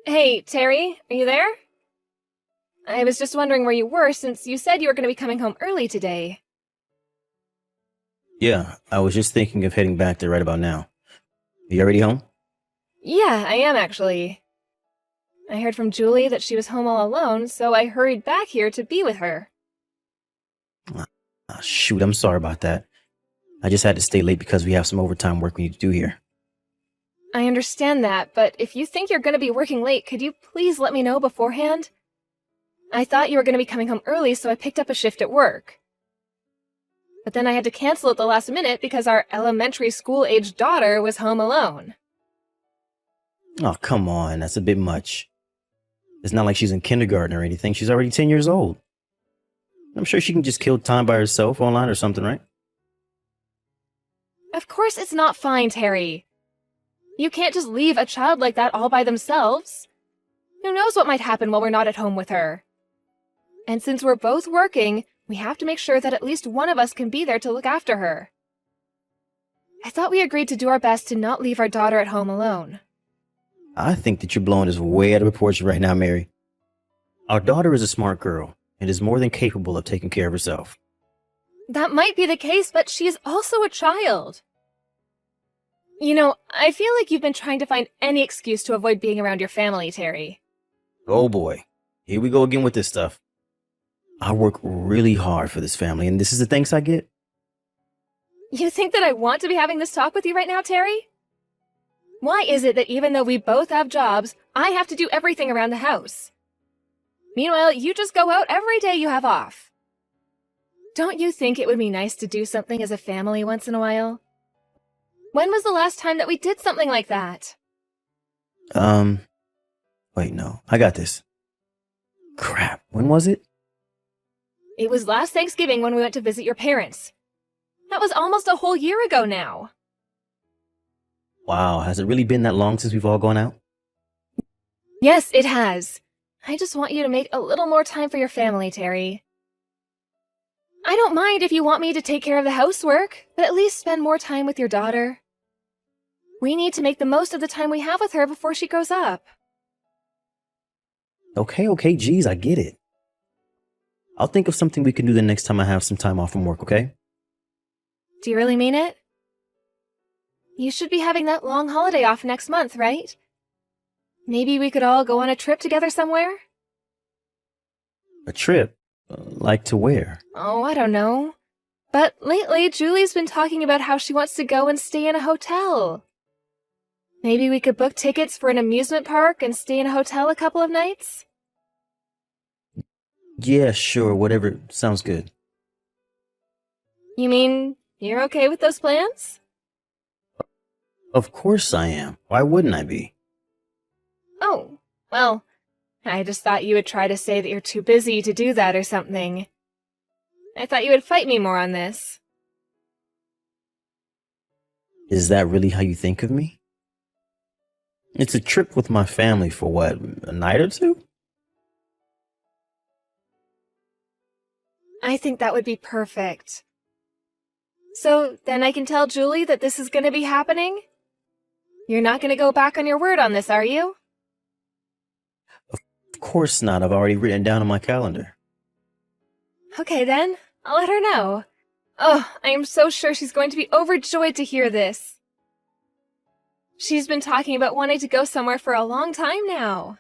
Hey, Terry, are you there? I was just wondering where you were since you said you were going to be coming home early today. Yeah, I was just thinking of heading back there right about now. You already home? Yeah, I am actually. I heard from Julie that she was home all alone, so I hurried back here to be with her. Ah, Shoot, I'm sorry about that. I just had to stay late because we have some overtime work we need to do here. I understand that, but if you think you're going to be working late, could you please let me know beforehand? I thought you were going to be coming home early, so I picked up a shift at work. But then I had to cancel at the last minute because our elementary school-aged daughter was home alone. Oh, come on, that's a bit much. It's not like she's in kindergarten or anything. She's already 10 years old. I'm sure she can just kill time by herself online or something, right? Of course it's not fine, Terry. You can't just leave a child like that all by themselves. Who knows what might happen while we're not at home with her? And since we're both working, we have to make sure that at least one of us can be there to look after her. I thought we agreed to do our best to not leave our daughter at home alone. I think that you're blowing this way out of proportion right now, Mary. Our daughter is a smart girl and is more than capable of taking care of herself. That might be the case, but she is also a child. You know, I feel like you've been trying to find any excuse to avoid being around your family, Terry. Oh boy, here we go again with this stuff. I work really hard for this family, and this is the thanks I get? You think that I want to be having this talk with you right now, Terry? Why is it that even though we both have jobs, I have to do everything around the house? Meanwhile, you just go out every day you have off. Don't you think it would be nice to do something as a family once in a while? When was the last time that we did something like that? Wait, no, I got this. Crap, when was it? It was last Thanksgiving when we went to visit your parents. That was almost a whole year ago now. Wow, has it really been that long since we've all gone out? Yes, it has. I just want you to make a little more time for your family, Terry. I don't mind if you want me to take care of the housework, but at least spend more time with your daughter. We need to make the most of the time we have with her before she grows up. Okay, geez, I get it. I'll think of something we can do the next time I have some time off from work, okay? Do you really mean it? You should be having that long holiday off next month, right? Maybe we could all go on a trip together somewhere? A trip? Like to where? Oh, I don't know. But lately, Julie's been talking about how she wants to go and stay in a hotel. Maybe we could book tickets for an amusement park and stay in a hotel a couple of nights? Yeah, sure, whatever. Sounds good. You mean you're okay with those plans? Of course I am. Why wouldn't I be? Oh, well, I just thought you would try to say that you're too busy to do that or something. I thought you would fight me more on this. Is that really how you think of me? It's a trip with my family for what, a night or two? I think that would be perfect. So then I can tell Julie that this is going to be happening? You're not going to go back on your word on this, are you? Of course not. I've already written it down on my calendar. Okay then, I'll let her know. Oh, I am so sure she's going to be overjoyed to hear this. She's been talking about wanting to go somewhere for a long time now.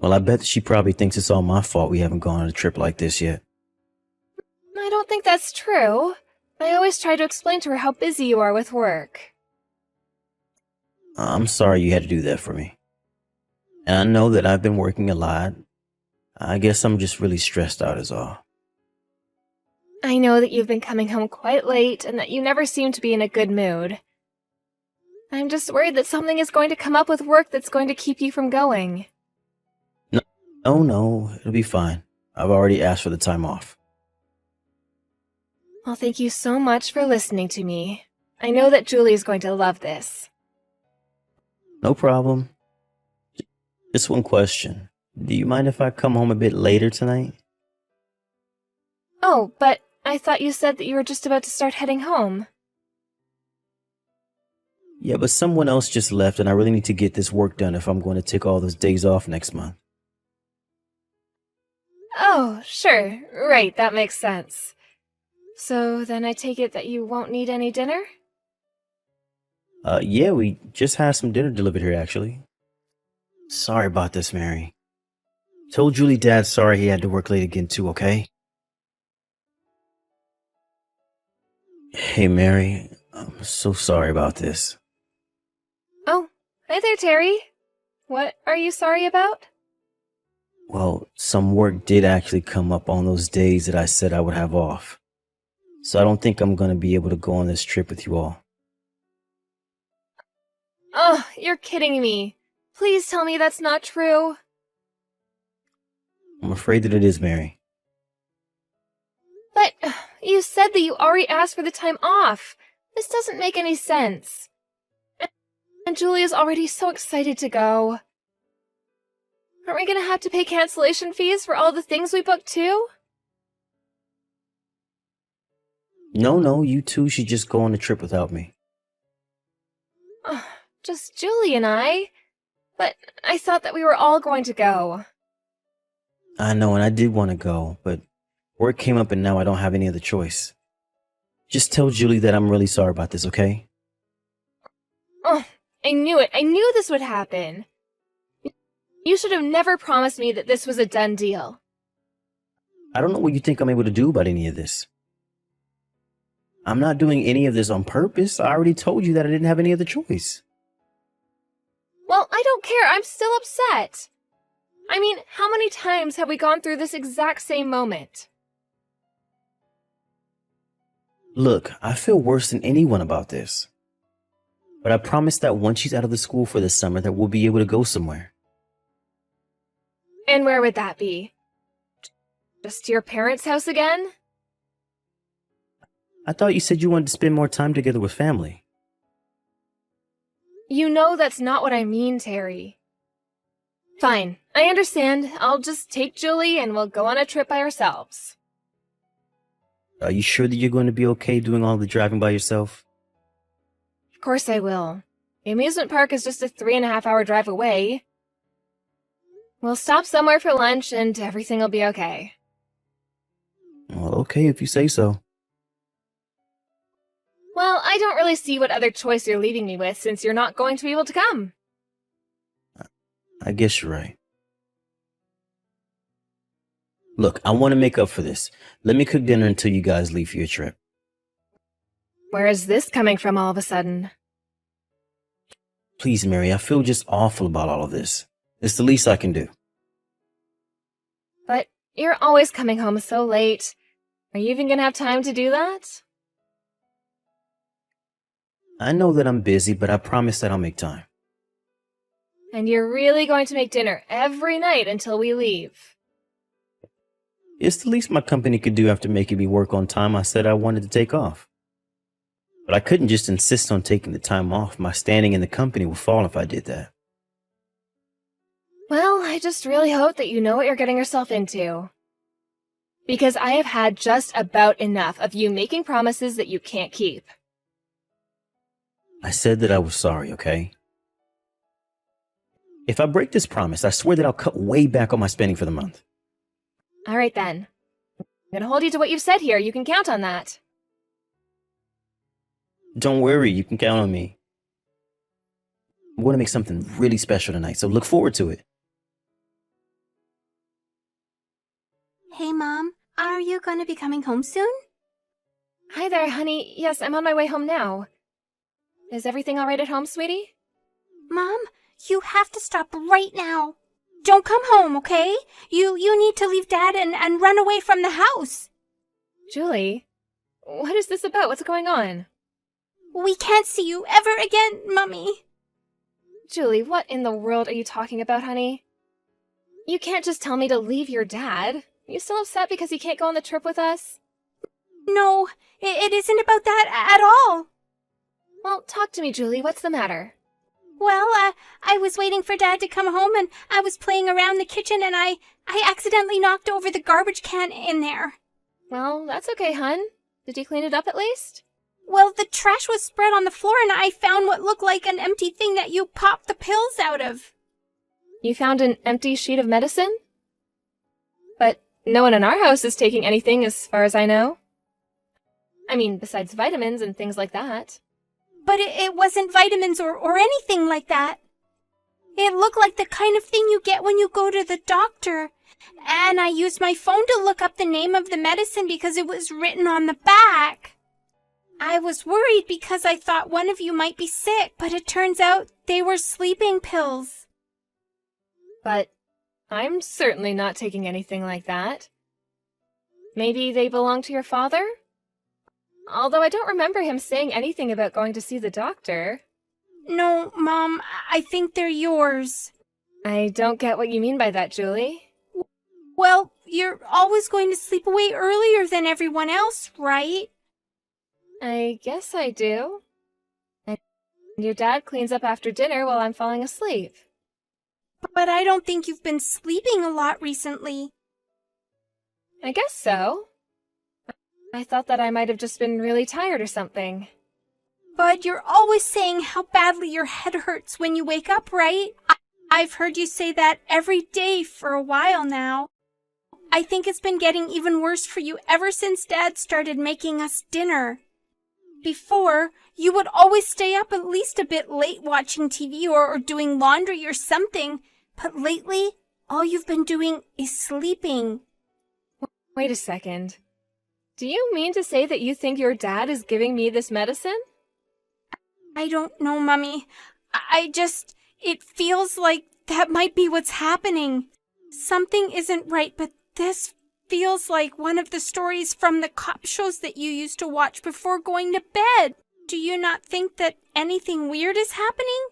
Well, I bet she probably thinks it's all my fault we haven't gone on a trip like this yet. I don't think that's true. I always try to explain to her how busy you are with work. I'm sorry you had to do that for me. And I know that I've been working a lot. I guess I'm just really stressed out is all. I know that you've been coming home quite late and that you never seem to be in a good mood. I'm just worried that something is going to come up with work that's going to keep you from going. No, it'll be fine. I've already asked for the time off. Well, thank you so much for listening to me. I know that Julie is going to love this. No problem. Just one question. Do you mind if I come home a bit later tonight? Oh, but I thought you said that you were just about to start heading home. Yeah, but someone else just left, and I really need to get this work done if I'm going to take all those days off next month. Oh, sure. Right, that makes sense. So then I take it that you won't need any dinner? Yeah, we just had some dinner delivered here, actually. Sorry about this, Mary. Told Julie Dad's sorry he had to work late again, too, okay? Hey, Mary, I'm so sorry about this. Oh, hi there, Terry. What are you sorry about? Well, some work did actually come up on those days that I said I would have off. So I don't think I'm going to be able to go on this trip with you all. Oh, you're kidding me. Please tell me that's not true. I'm afraid that it is, Mary. But you said that you already asked for the time off. This doesn't make any sense. And Julia's already so excited to go. Aren't we gonna have to pay cancellation fees for all the things we booked too? No, you two should just go on the trip without me. Just Julie and I. But I thought that we were all going to go. I know, and I did want to go, but work came up and now I don't have any other choice. Just tell Julie that I'm really sorry about this, okay? Oh, I knew it. I knew this would happen. You should have never promised me that this was a done deal. I don't know what you think I'm able to do about any of this. I'm not doing any of this on purpose. I already told you that I didn't have any other choice. Well, I don't care. I'm still upset. I mean, how many times have we gone through this exact same moment? Look, I feel worse than anyone about this. But I promise that once she's out of the school for the summer that we'll be able to go somewhere. And where would that be? Just to your parents' house again? I thought you said you wanted to spend more time together with family. You know that's not what I mean, Terry. Fine, I understand. I'll just take Julie and we'll go on a trip by ourselves. Are you sure that you're going to be okay doing all the driving by yourself? Of course I will. The amusement park is just a 3.5-hour drive away. We'll stop somewhere for lunch and everything will be okay. Well, okay if you say so. Well, I don't really see what other choice you're leaving me with since you're not going to be able to come. I guess you're right. Look, I want to make up for this. Let me cook dinner until you guys leave for your trip. Where is this coming from all of a sudden? Please, Mary, I feel just awful about all of this. It's the least I can do. But you're always coming home so late. Are you even going to have time to do that? I know that I'm busy, but I promise that I'll make time. And you're really going to make dinner every night until we leave? It's the least my company could do after making me work on time I said I wanted to take off. But I couldn't just insist on taking the time off. My standing in the company would fall if I did that. Well, I just really hope that you know what you're getting yourself into. Because I have had just about enough of you making promises that you can't keep. I said that I was sorry, okay? If I break this promise, I swear that I'll cut way back on my spending for the month. All right, then. I'm going to hold you to what you've said here. You can count on that. Don't worry, you can count on me. I'm going to make something really special tonight, so look forward to it. Hey, Mom, are you going to be coming home soon? Hi there, honey. Yes, I'm on my way home now. Is everything all right at home, sweetie? Mom, you have to stop right now. Don't come home, okay? You need to leave Dad and run away from the house. Julie, what is this about? What's going on? We can't see you ever again, Mummy. Julie, what in the world are you talking about, honey? You can't just tell me to leave your dad. You still upset because he can't go on the trip with us? No, it isn't about that at all. Well, talk to me, Julie. What's the matter? Well, I was waiting for Dad to come home and I was playing around the kitchen and I accidentally knocked over the garbage can in there. Well, that's okay, hun. Did you clean it up at least? Well, the trash was spread on the floor and I found what looked like an empty thing that you popped the pills out of. You found an empty sheet of medicine? But no one in our house is taking anything as far as I know. I mean, besides vitamins and things like that. But it wasn't vitamins or anything like that. It looked like the kind of thing you get when you go to the doctor. And I used my phone to look up the name of the medicine because it was written on the back. I was worried because I thought one of you might be sick, but it turns out they were sleeping pills. But I'm certainly not taking anything like that. Maybe they belong to your father? Although I don't remember him saying anything about going to see the doctor. No, Mom, I think they're yours. I don't get what you mean by that, Julie. Well, you're always going to sleep away earlier than everyone else, right? I guess I do. And your dad cleans up after dinner while I'm falling asleep. But I don't think you've been sleeping a lot recently. I guess so. I thought that I might have just been really tired or something. But you're always saying how badly your head hurts when you wake up, right? I've heard you say that every day for a while now. I think it's been getting even worse for you ever since Dad started making us dinner. Before, you would always stay up at least a bit late watching TV or doing laundry or something. But lately, all you've been doing is sleeping. Wait a second. Do you mean to say that you think your dad is giving me this medicine? I don't know, Mummy. It feels like that might be what's happening. Something isn't right, but this feels like one of the stories from the cop shows that you used to watch before going to bed. Do you not think that anything weird is happening?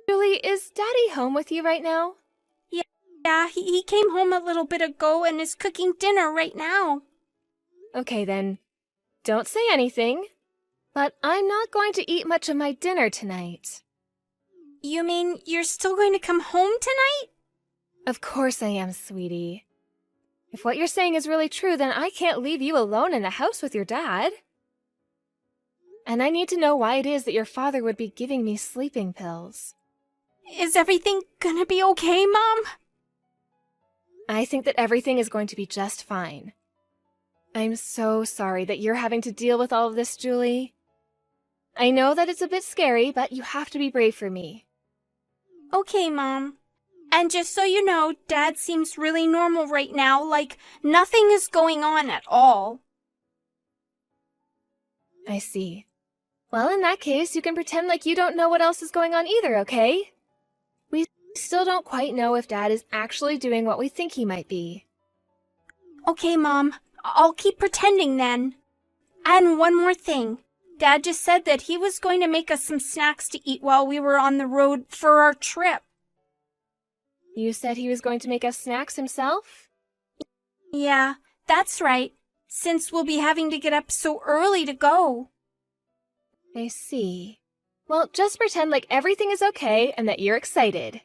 Julie, is Daddy home with you right now? Yeah, he came home a little bit ago and is cooking dinner right now. Okay then. Don't say anything. But I'm not going to eat much of my dinner tonight. You mean you're still going to come home tonight? Of course I am, sweetie. If what you're saying is really true, then I can't leave you alone in the house with your dad. And I need to know why it is that your father would be giving me sleeping pills. Is everything gonna be okay, Mom? I think that everything is going to be just fine. I'm so sorry that you're having to deal with all of this, Julie. I know that it's a bit scary, but you have to be brave for me. Okay, Mom. And just so you know, Dad seems really normal right now, like nothing is going on at all. I see. Well, in that case, you can pretend like you don't know what else is going on either, okay? We still don't quite know if Dad is actually doing what we think he might be. Okay, Mom. I'll keep pretending then. And one more thing. Dad just said that he was going to make us some snacks to eat while we were on the road for our trip. You said he was going to make us snacks himself? Yeah, that's right. Since we'll be having to get up so early to go. I see. Well, just pretend like everything is okay and that you're excited.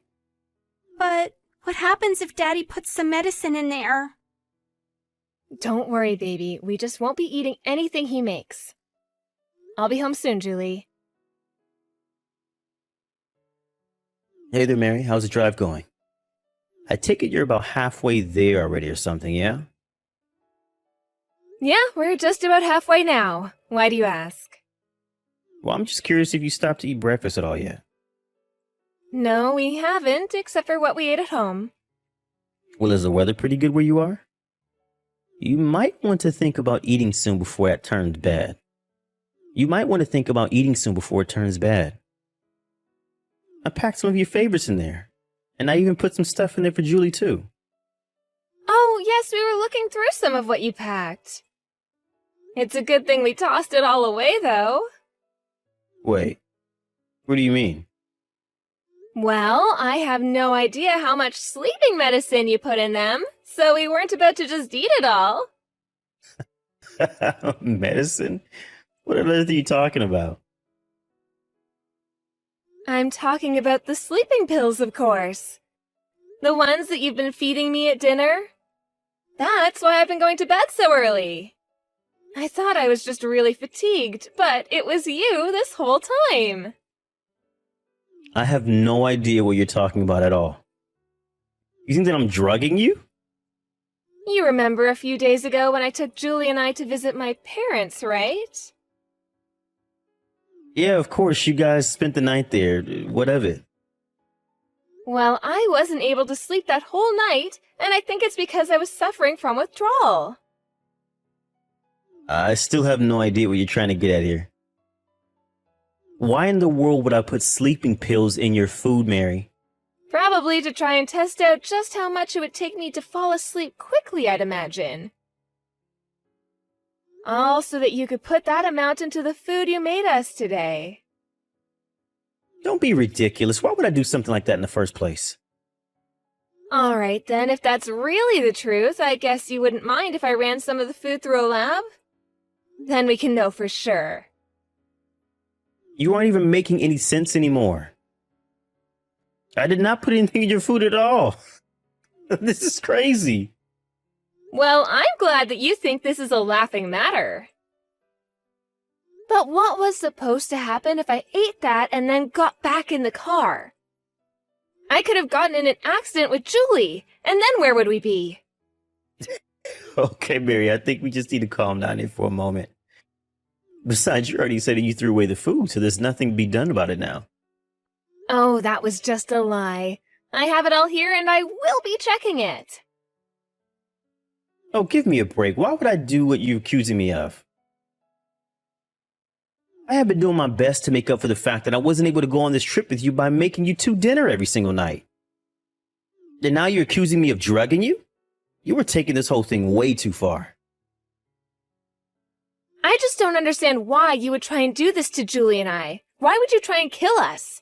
But what happens if Daddy puts some medicine in there? Don't worry, baby. We just won't be eating anything he makes. I'll be home soon, Julie. Hey there, Mary. How's the drive going? I take it you're about halfway there already or something, yeah? Yeah, we're just about halfway now. Why do you ask? Well, I'm just curious if you stopped to eat breakfast at all yet. No, we haven't, except for what we ate at home. Well, is the weather pretty good where you are? You might want to think about eating soon before it turns bad. I packed some of your favorites in there. And I even put some stuff in there for Julie, too. Oh, yes, we were looking through some of what you packed. It's a good thing we tossed it all away, though. Wait, what do you mean? Well, I have no idea how much sleeping medicine you put in them, so we weren't about to just eat it all. Medicine? What on earth are you talking about? I'm talking about the sleeping pills, of course. The ones that you've been feeding me at dinner. That's why I've been going to bed so early. I thought I was just really fatigued, but it was you this whole time. I have no idea what you're talking about at all. You think that I'm drugging you? You remember a few days ago when I took Julie and I to visit my parents, right? Yeah, of course, you guys spent the night there. What of it? Well, I wasn't able to sleep that whole night, and I think it's because I was suffering from withdrawal. I still have no idea what you're trying to get at here. Why in the world would I put sleeping pills in your food, Mary? Probably to try and test out just how much it would take me to fall asleep quickly, I'd imagine. All so that you could put that amount into the food you made us today. Don't be ridiculous. Why would I do something like that in the first place? All right, then, if that's really the truth, I guess you wouldn't mind if I ran some of the food through a lab? Then we can know for sure. You aren't even making any sense anymore. I did not put anything in your food at all. This is crazy. Well, I'm glad that you think this is a laughing matter. But what was supposed to happen if I ate that and then got back in the car? I could have gotten in an accident with Julie, and then where would we be? Okay, Mary, I think we just need to calm down here for a moment. Besides, you already said that you threw away the food, so there's nothing to be done about it now. Oh, that was just a lie. I have it all here, and I will be checking it. Oh, give me a break. Why would I do what you're accusing me of? I have been doing my best to make up for the fact that I wasn't able to go on this trip with you by making you two dinner every single night. And now you're accusing me of drugging you? You were taking this whole thing way too far. I just don't understand why you would try and do this to Julie and I. Why would you try and kill us?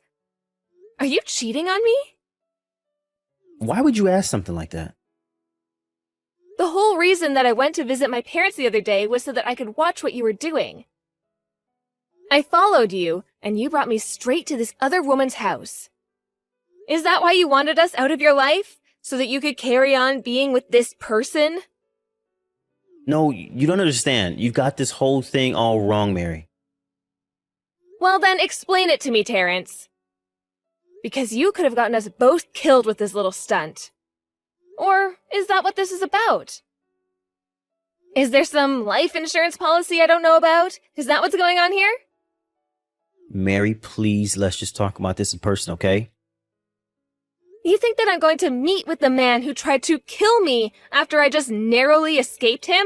Are you cheating on me? Why would you ask something like that? The whole reason that I went to visit my parents the other day was so that I could watch what you were doing. I followed you, and you brought me straight to this other woman's house. Is that why you wanted us out of your life? So that you could carry on being with this person? No, you don't understand. You've got this whole thing all wrong, Mary. Well then, explain it to me, Terrence. Because you could have gotten us both killed with this little stunt. Or is that what this is about? Is there some life insurance policy I don't know about? Is that what's going on here? Mary, please, let's just talk about this in person, okay? You think that I'm going to meet with the man who tried to kill me after I just narrowly escaped him?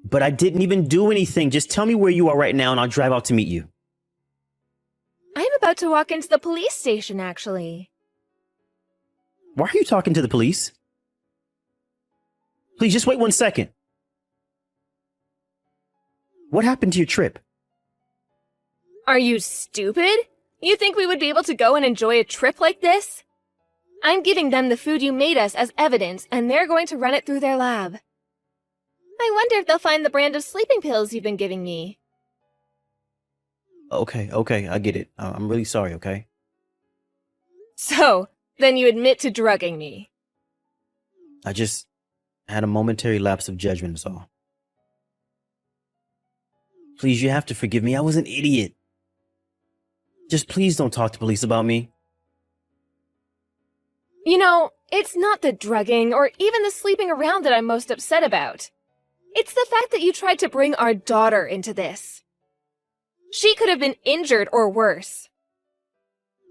But I didn't even do anything. Just tell me where you are right now and I'll drive out to meet you. I'm about to walk into the police station, actually. Why are you talking to the police? Please, just wait 1 second. What happened to your trip? Are you stupid? You think we would be able to go and enjoy a trip like this? I'm giving them the food you made us as evidence, and they're going to run it through their lab. I wonder if they'll find the brand of sleeping pills you've been giving me. Okay, I get it. I'm really sorry, okay? So, then you admit to drugging me. I just had a momentary lapse of judgment is all. Please, you have to forgive me. I was an idiot. Just please don't talk to police about me. You know, it's not the drugging or even the sleeping around that I'm most upset about. It's the fact that you tried to bring our daughter into this. She could have been injured or worse.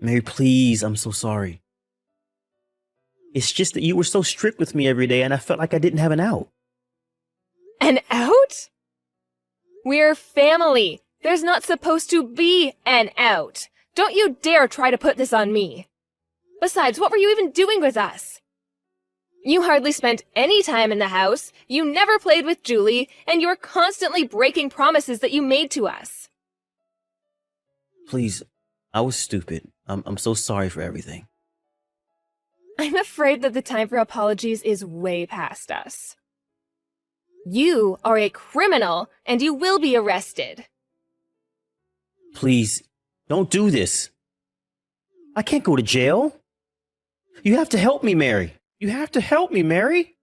Mary, please, I'm so sorry. It's just that you were so strict with me every day and I felt like I didn't have an out. An out? We're family. There's not supposed to be an out. Don't you dare try to put this on me. Besides, what were you even doing with us? You hardly spent any time in the house, you never played with Julie, and you're constantly breaking promises that you made to us. Please, I was stupid. I'm so sorry for everything. I'm afraid that the time for apologies is way past us. You are a criminal, and you will be arrested. Please, don't do this. I can't go to jail. You have to help me, Mary. You have to help me, Mary.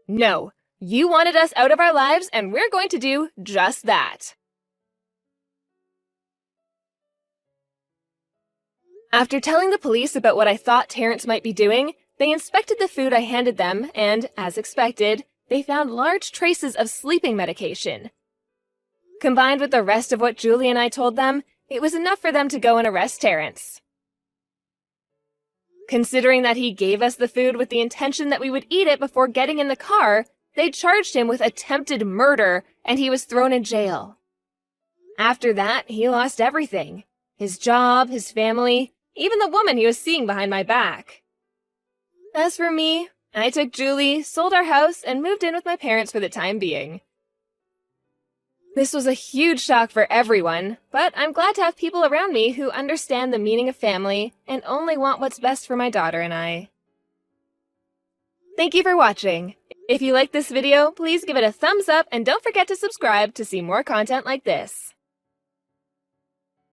No, You wanted us out of our lives, and we're going to do just that. After telling the police about what I thought Terrence might be doing, they inspected the food I handed them, and, as expected, they found large traces of sleeping medication. Combined with the rest of what Julie and I told them, it was enough for them to go and arrest Terrence. Considering that he gave us the food with the intention that we would eat it before getting in the car, they charged him with attempted murder, and he was thrown in jail. After that, he lost everything. His job, his family, even the woman he was seeing behind my back. As for me, I took Julie, sold our house, and moved in with my parents for the time being. This was a huge shock for everyone, but I'm glad to have people around me who understand the meaning of family and only want what's best for my daughter and I. Thank you for watching. If you liked this video, please give it a thumbs up and don't forget to subscribe to see more content like this.